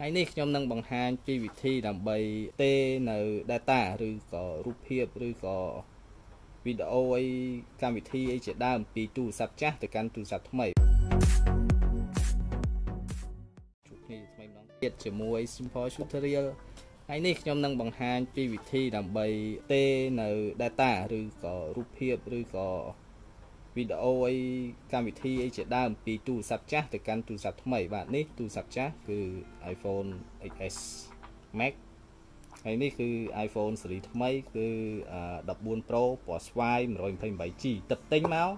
ហើយនេះខ្ញុំនឹងបង្ហាញពីវិធីដើម្បីទេនៅ data ឬក៏រូបភាពឬក៏វីដេអូអីកម្មវិធីអីជាដើមពីទូរស័ព្ទចាស់ទៅកាន់ទូរស័ព្ទថ្មីជួបគ្នាថ្មីម្ដងទៀតជាមួយ Simple Tutorial ហើយនេះខ្ញុំនឹងបង្ហាញពីវិធីដើម្បីទេនៅ data ឬក៏រូបភាពឬក៏វីដេអូអីកម្មវិធីអីជាដើមពីទូរស័ព្ទចាស់ទៅកាន់ទូរស័ព្ទថ្មីបាទនេះទូរស័ព្ទចាស់គឺ iPhone XS Max ហើយនេះគឺ iPhone ស៊េរីថ្មីគឺ14 Pro ពណ៌ស្វាយ 128G ទឹកទិញមក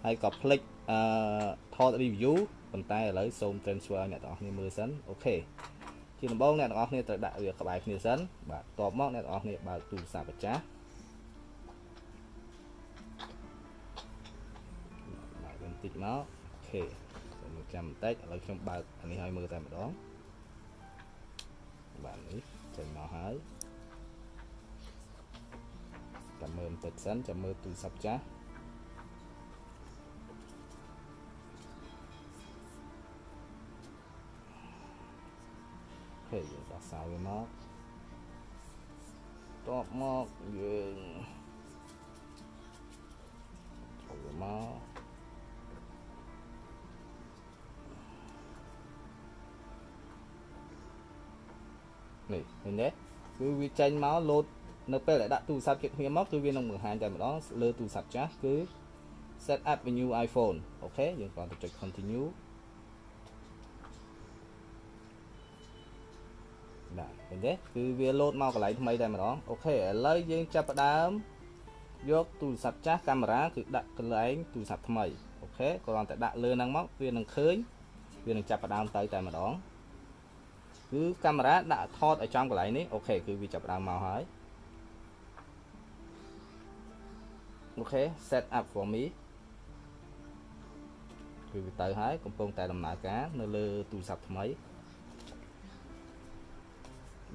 ហើយក៏ផ្លិចថត review ប៉ុន្តែឥឡូវសូម transfer ឲ្យអ្នកទាំងអស់គ្នាមើលសិនអូខេជាដំបូងអ្នកទាំងអស់គ្នាត្រូវដាក់វាក្បែរគ្នាសិនបាទបន្ទាប់មកអ្នកទាំងអស់គ្នាបើកទូរស័ព្ទម្ចាស់បន្តិចមកអូខេសូមចាំបន្តិចឥឡូវខ្ញុំបើកអានេះឲ្យមើលតែម្ដងបាទនេះចេញមកហើយចាំមើលបន្តិចសិនចាំមើលទូរស័ព្ទចាស់អូខេយើងដោះសារវាមកតបមកយើងចូលវាមកនេះឃើញទេគឺវាចេញមកលោតនៅពេលដែលដាក់ទូរស័ព្ទជិតគ្នាមកគឺវានឹងបង្ហាញតែម្ដងលើទូរស័ព្ទចាស់គឺ set up a new iPhone អូខេយើងគ្រាន់តែចុច continue បាទឃើញទេគឺវាលោតមកកន្លែងថ្មីតែម្ដងអូខេឥឡូវយើងចាប់ផ្ដើមយកទូរស័ព្ទចាស់កាមេរ៉ាគឺដាក់កន្លែងទូរស័ព្ទថ្មីអូខេគ្រាន់តែដាក់លើហ្នឹងមកវានឹងឃើញវានឹងចាប់ផ្ដើមទៅតែម្ដងគឺកាមេរ៉ាដាក់ថតឲ្យចំកន្លែងនេះអូខេគឺវាចាប់ដើមមកហើយអូខេ set up for me គឺវាទៅហើយកំពុងតែដំណើរការនៅលើទូរស័ព្ទថ្មី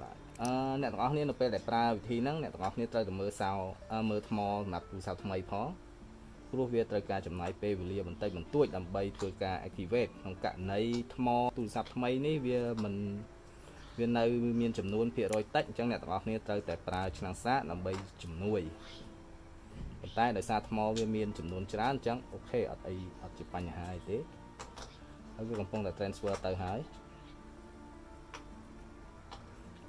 បាទអ្នកទាំងអស់គ្នានៅពេលដែលប្រើវិធីហ្នឹងអ្នកទាំងអស់គ្នាត្រូវតែមើលសោមើលថ្មសម្រាប់ទូរស័ព្ទថ្មីផងព្រោះវាត្រូវការចំណាយពេលវេលាបន្តិចបន្តួចដើម្បីធ្វើការ activate ក្នុងករណីថ្មទូរស័ព្ទថ្មីនេះវាមិនវានៅមានចំនួនភាគរយតិចអញ្ចឹងអ្នកទាំងអស់គ្នាត្រូវតែប្រើឆ្នាំងសាកដើម្បីជំនួយប៉ុន្តែដោយសារថ្មវាមានចំនួនច្រើនអញ្ចឹងអូខេអត់ជាបញ្ហាអីទេហើយវាកំពុងតែ transfer ទៅហើយ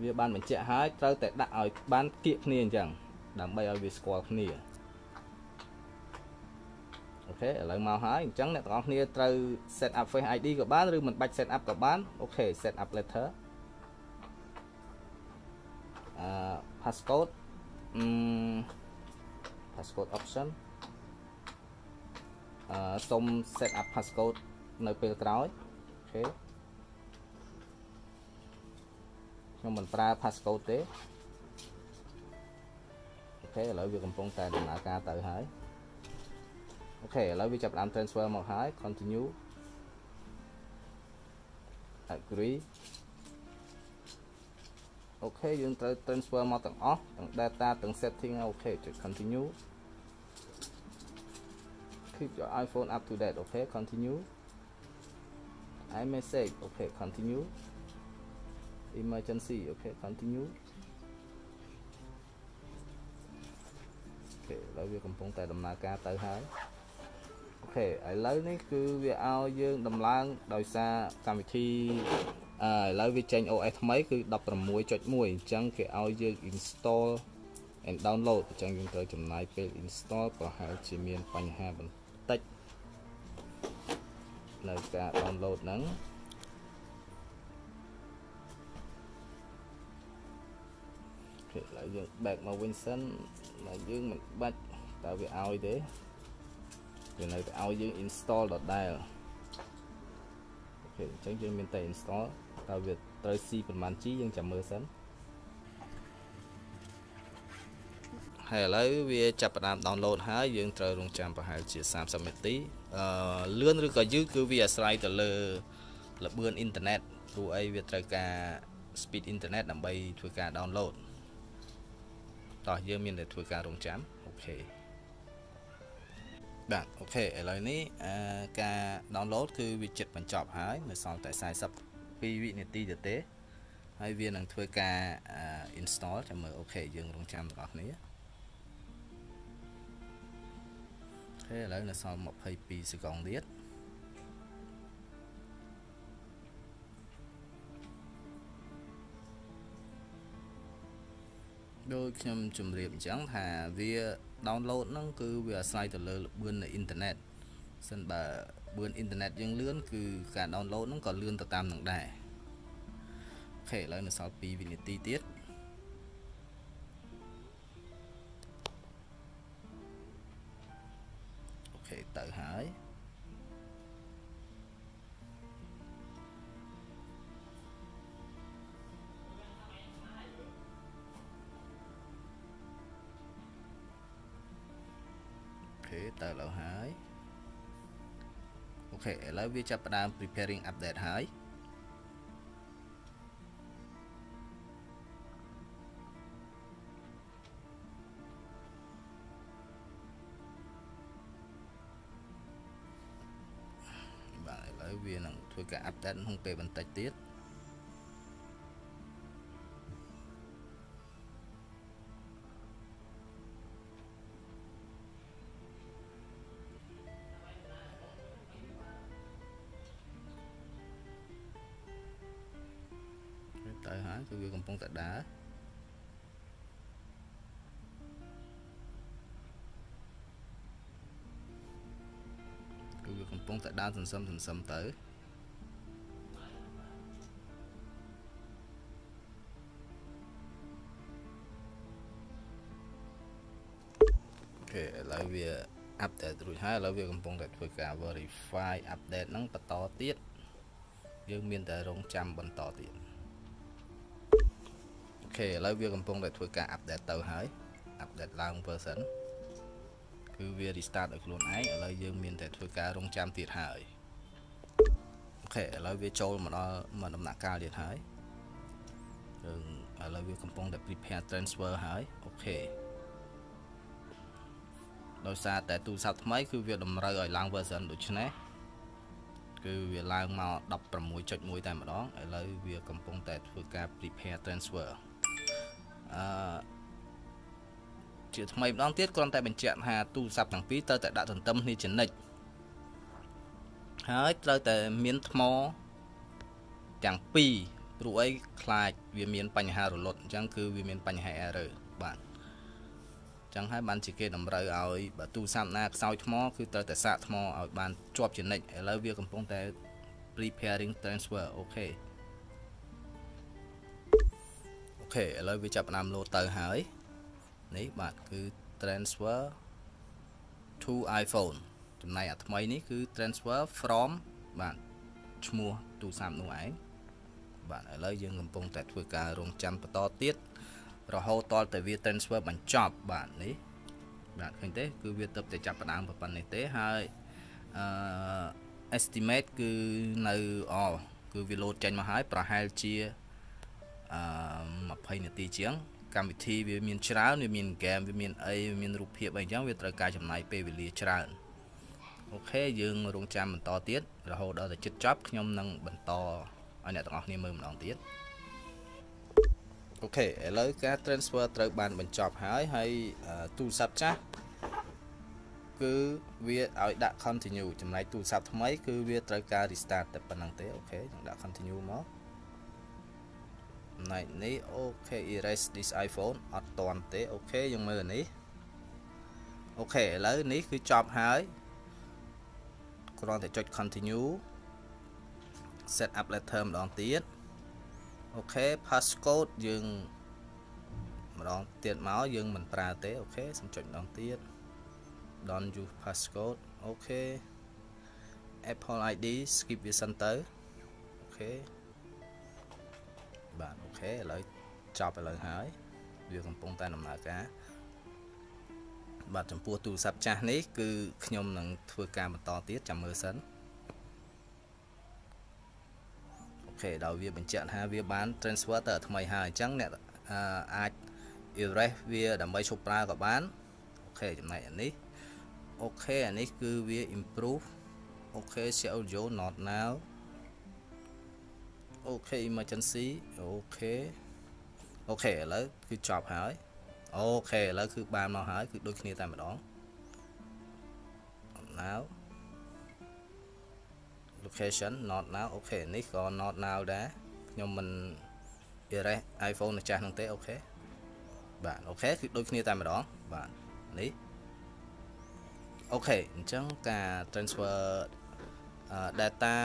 វាបានបញ្ជាក់ហើយត្រូវតែដាក់ឲ្យបានគៀកគ្នាអញ្ចឹងដើម្បីឲ្យវាស្គាល់គ្នាអូខេឥឡូវមកហើយអញ្ចឹងអ្នកទាំងអស់គ្នាត្រូវ set up Face ID ក៏បានឬមិនបាច់ set up ក៏បានអូខេ set up letter passcode passcode option សូម set up passcode នៅពេលក្រោយអូខេខ្ញុំមិនប្រើ passcode ទេអូខេឥឡូវវាកំពុងតែដំណើរការទៅហើយអូខេឥឡូវវាចាប់ផ្ដើម transfer មកហើយ continue agree អូខេយើងត្រូវ transfer មកទាំងអស់ទាំង data ទាំង setting អូខេចុច continue keep your iPhone up to date អូខេ continue iMessage អូខេ continue emergency អូខេ continue អូខេឥឡូវវាកំពុងតែដំណើរការទៅហើយអូខេឥឡូវនេះគឺវាឲ្យយើងដំឡើងដោយសារកម្មវិធីឥឡូវវាចេញ OS ថ្មីគឺ 16.1 អញ្ចឹងគេឲ្យយើង install and download អញ្ចឹងយើងត្រូវចំណាយពេល install ប្រហែលជាមានបញ្ហាបន្តិចនៅការ download ហ្នឹងអូខេឥឡូវយើង back មកវិញសិនហើយយើងមិនបាច់តើវាឲ្យទេវានៅតែឲ្យយើង install ដដែលអូខេអញ្ចឹងយើងមានតែ install តើវាត្រូវស៊ីប្រហែល G យើងចាំមើលសិនហើយឥឡូវវាចាប់ផ្ដើម download ហើយយើងត្រូវរង់ចាំប្រហែលជា30នាទីលឿនឬក៏យឺតគឺវាអាស្រ័យទៅលើល្បឿនអ៊ីនធឺណិតព្រោះអីវាត្រូវការ speed internet ដើម្បីធ្វើការ download តោះយើងមានតែធ្វើការរង់ចាំអូខេបាទអូខេឥឡូវនេះការ download គឺវាជិតបញ្ចប់ហើយនៅសល់តែ 2 វិនាទីទៅទេហើយវានឹងធ្វើការ install ចាំមើលអូខេយើងរងចាំទាំងអស់គ្នាអូខេឥឡូវនៅសល់22សេកុងទៀតដោយខ្ញុំជម្រាបអញ្ចឹងថាវា download ហ្នឹងគឺវាអាស្រ័យទៅលើល្បឿននៃអ៊ីនធឺណិតសិនបើល្បឿនអ៊ីនធឺណិតយើងលឿនគឺការ download ហ្នឹងក៏លឿនទៅតាមនឹងដែរអូខេឥឡូវនៅសល់2 វិនាទីទៀតអូខេទៅហើយទៅឥឡូវហើយអូខេឥឡូវវាចាប់ផ្ដើម preparing update ហើយបាទឥឡូវវានឹងធ្វើការ update ក្នុងពេលបន្តិចទៀតទៅហើយគឺវាកំពុងតែដើរគឺវាកំពុងតែដើរសន្សឹមទៅអូខេឥឡូវវា update រួចហើយឥឡូវវាកំពុងតែធ្វើការ verify update ហ្នឹងបន្តទៀតយើងមានតែរងចាំបន្តទៀតអូខេឥឡូវវាកំពុងតែធ្វើការ update ទៅហើយ update ឡើង version គឺវា restart ដោយខ្លួនឯងឥឡូវយើងមានតែធ្វើការរងចាំទៀតហើយអូខេឥឡូវវាចូលមកដល់ដំណាក់កាលទៀតហើយយើងឥឡូវវាកំពុងតែ prepare transfer ហើយអូខេដោយសារតែទូរស័ព្ទថ្មីគឺវាតម្រូវឲ្យឡើង version ដូច្នេះគឺវាឡើងមក 16.1 តែម្ដងឥឡូវវាកំពុងតែធ្វើការ prepare transfer ជាថ្មីម្ដងទៀតគ្រាន់តែបញ្ជាក់ថាទូរស័ព្ទទាំងពីរត្រូវតែដាក់ទន្ទឹមគ្នាជានិច្ចហើយត្រូវតែមានថ្មទាំងពីរព្រោះអីខ្លាចវាមានបញ្ហារលត់អញ្ចឹងគឺវាមានបញ្ហា error បាទអញ្ចឹងហើយបានជាគេតម្រូវឲ្យបើទូរស័ព្ទណាខ្សោយថ្មគឺត្រូវតែសាកថ្មឲ្យបានជាប់ជានិច្ចឥឡូវវាកំពុងតែ preparing transfer អូខេឥឡូវវាចាប់ផ្ដើមលោតទៅហើយនេះបាទគឺ transfer to iPhone ចំណែកអាថ្មីនេះគឺ transfer from បាទឈ្មោះទូរស័ព្ទនោះឯងបាទឥឡូវយើងកំពុងតែធ្វើការរងចាំបន្តទៀតរហូតតតែវា transfer បញ្ចប់បាទនេះបាទឃើញទេគឺវាទៅតែចាប់ផ្ដើមប៉ុណ្ណេះទេហើយestimate គឺនៅគឺវាលោតចេញមកហើយប្រហែលជា20នាទីជាងកម្មវិធីវាមានច្រើនវាមានហ្គេមវាមានអីវាមានរូបភាពអីចឹងវាត្រូវការចំណាយពេលវេលាច្រើនអូខេយើងរងចាំបន្តទៀតរហូតដល់តែជិតចប់ខ្ញុំនឹងបន្តឲ្យអ្នកទាំងអស់គ្នាមើលម្ដងទៀតអូខេឥឡូវការ transfer ត្រូវបានបញ្ចប់ហើយទូរស័ព្ទចាស់គឺវាឲ្យដាក់ continue ចំណែកទូរស័ព្ទថ្មីគឺវាត្រូវការ restart តែប៉ុណ្្នឹងទេអូខេយើងដាក់ continue មកណៃនេះអូខេ erase this iPhone អត់តាន់ទេអូខេយើងមើលនេះអូខេឥឡូវនេះគឺចប់ហើយគ្រាន់តែចុច continue set up letter ម្ដងទៀតអូខេ passcode យើងម្ដងទៀតមកយើងមិនប្រើទេអូខេសូមចុចម្ដងទៀត don't use passcode អូខេ Apple ID skip វាសិនទៅអូខេបាទអូខេឥឡូវចប់ឥឡូវហើយវាកំពុងតែដំណើរការបាទចំពោះទូរស័ព្ទចាស់នេះគឺខ្ញុំនឹងធ្វើការបន្តទៀតចាំមើលសិនអូខេដល់វាបញ្ជាក់ថាវាបាន transfer ទៅថ្មីហើយអញ្ចឹងអ្នកអាច erase វាដើម្បីឈប់ប្រើក៏បានអូខេចំណែកអានេះអូខេអានេះគឺវា improve អូខេ share audio not now អូខេ emergency អូខេឥឡូវគឺចប់ហើយអូខេឥឡូវគឺបានមកហើយគឺដូចគ្នាតែម្ដង now location not now អូខេនេះក៏ not now ដែរខ្ញុំមិន erase iPhone ម្ចាស់ហ្នឹងទេអូខេបាទអូខេគឺដូចគ្នាតែម្ដងបាទនេះអូខេអញ្ចឹងការ transfer data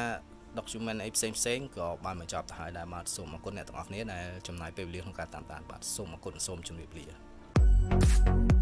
document អីផ្សេងក៏បានបញ្ចប់ទៅហើយដែរបាទសូមអរគុណអ្នកទាំងអស់គ្នាដែលចំណាយពេលវេលាក្នុងការតាមដានបាទសូមអរគុណសូមជម្រាបលា